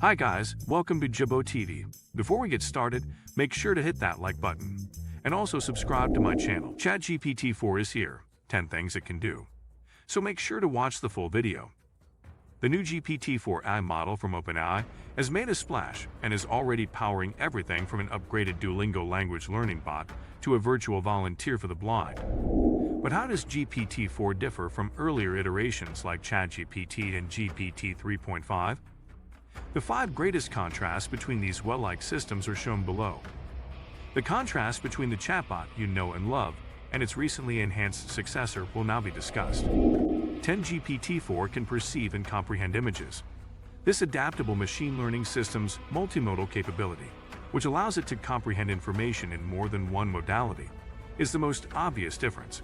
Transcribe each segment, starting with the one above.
Hi guys, welcome to Giubbo TV. Before we get started, make sure to hit that like button. And also subscribe to my channel. ChatGPT 4 is here, 10 things it can do. So make sure to watch the full video. The new GPT-4 model from OpenAI has made a splash and is already powering everything from an upgraded Duolingo language learning bot to a virtual volunteer for the blind. But how does GPT-4 differ from earlier iterations like ChatGPT and GPT 3.5? The 5 greatest contrasts between these well-liked systems are shown below. The contrast between the chatbot you know and love and its recently enhanced successor will now be discussed. 10 GPT-4 can perceive and comprehend images. This adaptable machine learning system's multimodal capability, which allows it to comprehend information in more than one modality, is the most obvious difference.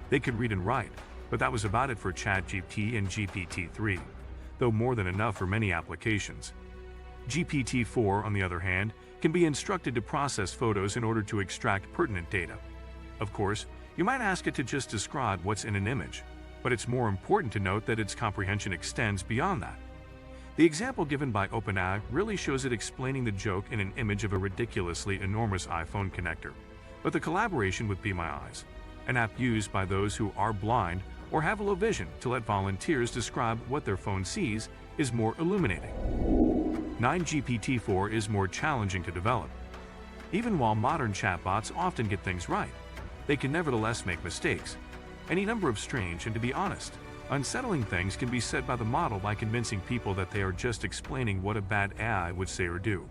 They could read and write, but that was about it for ChatGPT and GPT-3, though more than enough for many applications. GPT-4, on the other hand, can be instructed to process photos in order to extract pertinent data. Of course, you might ask it to just describe what's in an image, but it's more important to note that its comprehension extends beyond that. The example given by OpenAI really shows it explaining the joke in an image of a ridiculously enormous iPhone connector, but the collaboration with Be My Eyes, an app used by those who are blind or have low vision to let volunteers describe what their phone sees, is more illuminating. 9 GPT-4 is more challenging to develop. Even while modern chatbots often get things right, they can nevertheless make mistakes. Any number of strange and, to be honest, unsettling things can be said by the model by convincing people that they are just explaining what a bad AI would say or do.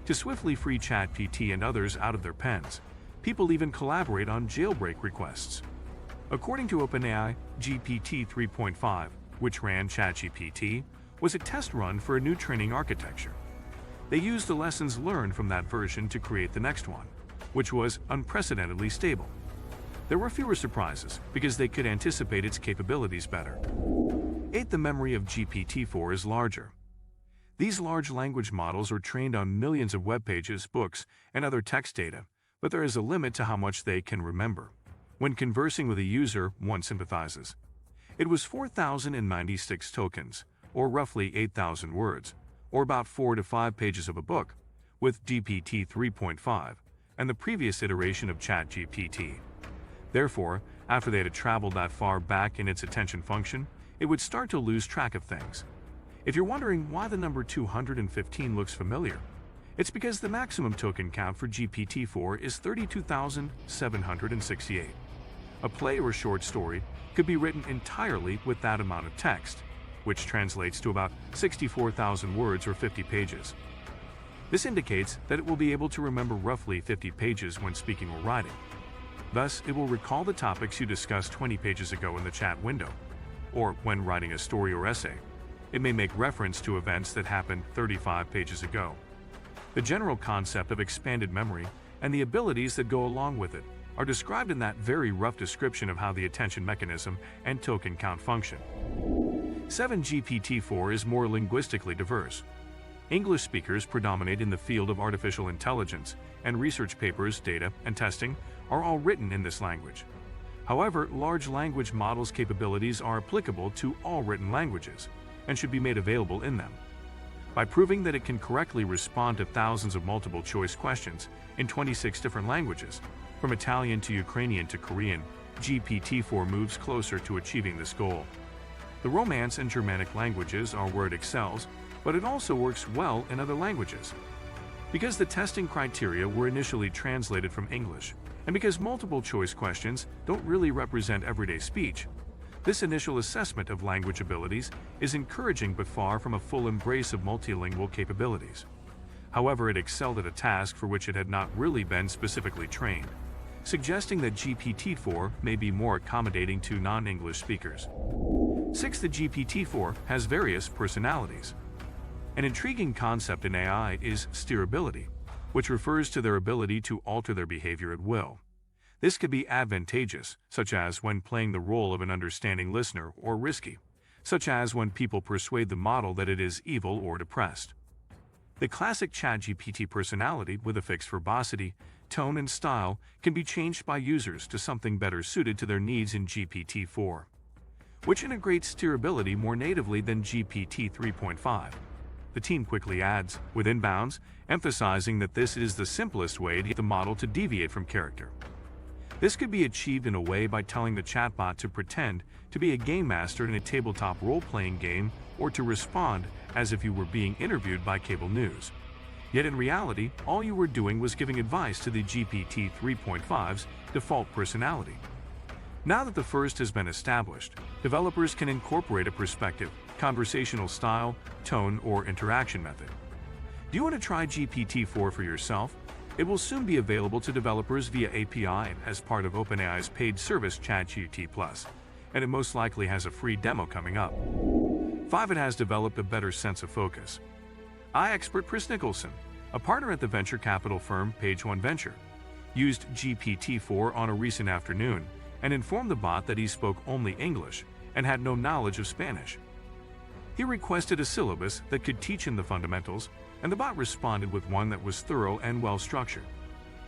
To swiftly free ChatGPT and others out of their pens, people even collaborate on jailbreak requests. According to OpenAI, GPT 3.5, which ran ChatGPT, was a test run for a new training architecture. They used the lessons learned from that version to create the next one, which was unprecedentedly stable. There were fewer surprises because they could anticipate its capabilities better. 8. The memory of GPT-4 is larger. These large language models are trained on millions of web pages, books, and other text data, but there is a limit to how much they can remember. When conversing with a user, one sympathizes. It was 4,096 tokens, or roughly 8,000 words, or about 4 to 5 pages of a book, with GPT 3.5 and the previous iteration of ChatGPT. Therefore, after they had traveled that far back in its attention function, it would start to lose track of things. If you're wondering why the number 215 looks familiar, it's because the maximum token count for GPT-4 is 32,768. A play or short story could be written entirely with that amount of text, which translates to about 64,000 words or 50 pages. This indicates that it will be able to remember roughly 50 pages when speaking or writing. Thus, it will recall the topics you discussed 20 pages ago in the chat window, or when writing a story or essay. It may make reference to events that happened 35 pages ago. The general concept of expanded memory and the abilities that go along with it are described in that very rough description of how the attention mechanism and token count function. 7. GPT-4 is more linguistically diverse. English speakers predominate in the field of artificial intelligence, and research papers, data, and testing are all written in this language. However, large language models' capabilities are applicable to all written languages and should be made available in them. By proving that it can correctly respond to thousands of multiple-choice questions in 26 different languages, from Italian to Ukrainian to Korean, GPT-4 moves closer to achieving this goal. The Romance and Germanic languages are where it excels, but it also works well in other languages. Because the testing criteria were initially translated from English, and because multiple-choice questions don't really represent everyday speech, this initial assessment of language abilities is encouraging but far from a full embrace of multilingual capabilities. However, it excelled at a task for which it had not really been specifically trained, suggesting that GPT-4 may be more accommodating to non-English speakers. 6. The GPT-4 has various personalities. An intriguing concept in AI is steerability, which refers to their ability to alter their behavior at will. This could be advantageous, such as when playing the role of an understanding listener, or risky, such as when people persuade the model that it is evil or depressed. The classic ChatGPT personality with a fixed verbosity, tone, and style can be changed by users to something better suited to their needs in GPT-4, which integrates steerability more natively than GPT 3.5. the team quickly adds, within bounds, emphasizing that this is the simplest way to get the model to deviate from character. This could be achieved in a way by telling the chatbot to pretend to be a game master in a tabletop role-playing game or to respond as if you were being interviewed by cable news. Yet in reality, all you were doing was giving advice to the GPT 3.5's default personality. Now that the first has been established, developers can incorporate a perspective, conversational style, tone, or interaction method. Do you want to try GPT-4 for yourself? It will soon be available to developers via API as part of OpenAI's paid service ChatGPT+, and it most likely has a free demo coming up. 5. It has developed a better sense of focus. AI expert Chris Nicholson, a partner at the venture capital firm Page One Venture, used GPT-4 on a recent afternoon and informed the bot that he spoke only English and had no knowledge of Spanish. He requested a syllabus that could teach him the fundamentals, and the bot responded with one that was thorough and well-structured.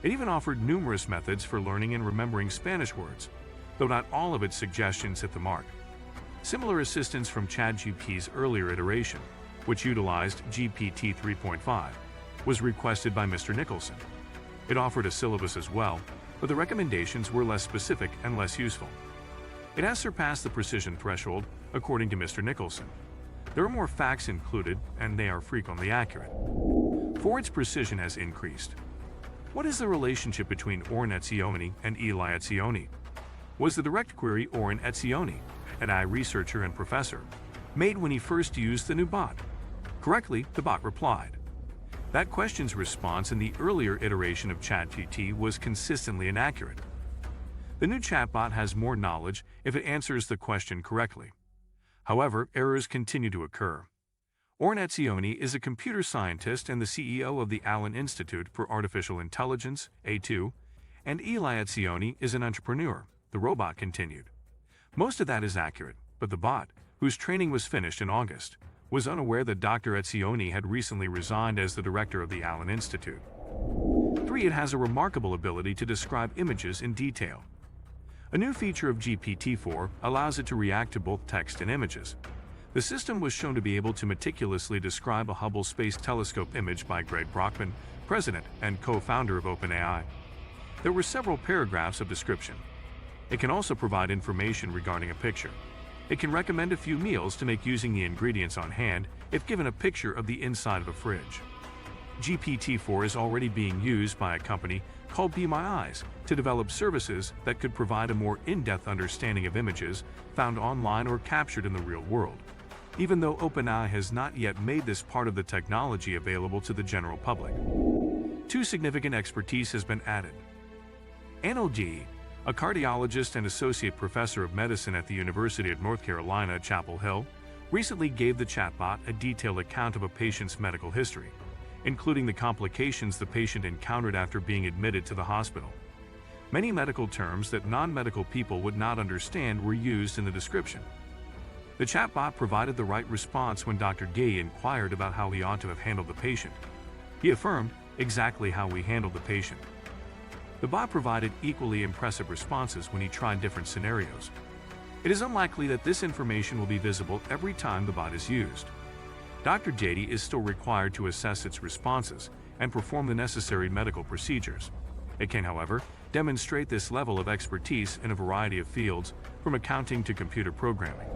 It even offered numerous methods for learning and remembering Spanish words, though not all of its suggestions hit the mark. Similar assistance from ChatGPT's earlier iteration, which utilized GPT 3.5, was requested by Mr. Nicholson. It offered a syllabus as well, but the recommendations were less specific and less useful. It has surpassed the precision threshold, according to Mr. Nicholson. There are more facts included, and they are frequently accurate. 4. Its precision has increased. What is the relationship between Oren Etzioni and Eli Etzioni? Was the direct query Oren Etzioni, an AI researcher and professor, made when he first used the new bot? Correctly, the bot replied. That question's response in the earlier iteration of ChatGPT was consistently inaccurate. The new chatbot has more knowledge if it answers the question correctly. However, errors continue to occur. Oren Etzioni is a computer scientist and the CEO of the Allen Institute for Artificial Intelligence, A2, and Eli Etzioni is an entrepreneur, the robot continued. Most of that is accurate, but the bot, whose training was finished in August, was unaware that Dr. Etzioni had recently resigned as the director of the Allen Institute. 3. It has a remarkable ability to describe images in detail. A new feature of GPT-4 allows it to react to both text and images. The system was shown to be able to meticulously describe a Hubble Space Telescope image by Greg Brockman, president and co-founder of OpenAI. There were several paragraphs of description. It can also provide information regarding a picture. It can recommend a few meals to make using the ingredients on hand if given a picture of the inside of a fridge. GPT-4 is already being used by a company called Be My Eyes to develop services that could provide a more in-depth understanding of images found online or captured in the real world, even though OpenAI has not yet made this part of the technology available to the general public. 2. Significant expertise has been added. Ashlie, a cardiologist and associate professor of medicine at the University of North Carolina at Chapel Hill, recently gave the chatbot a detailed account of a patient's medical history, including the complications the patient encountered after being admitted to the hospital. Many medical terms that non-medical people would not understand were used in the description. The chatbot provided the right response when Dr. Gay inquired about how he ought to have handled the patient. He affirmed exactly how we handled the patient. The bot provided equally impressive responses when he tried different scenarios. It is unlikely that this information will be visible every time the bot is used. Dr. JD is still required to assess its responses and perform the necessary medical procedures. It can, however, demonstrate this level of expertise in a variety of fields, from accounting to computer programming.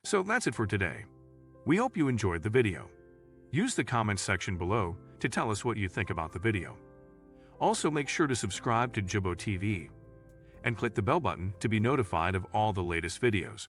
So that's it for today. We hope you enjoyed the video. Use the comments section below to tell us what you think about the video. Also, make sure to subscribe to Giubbo TV and click the bell button to be notified of all the latest videos.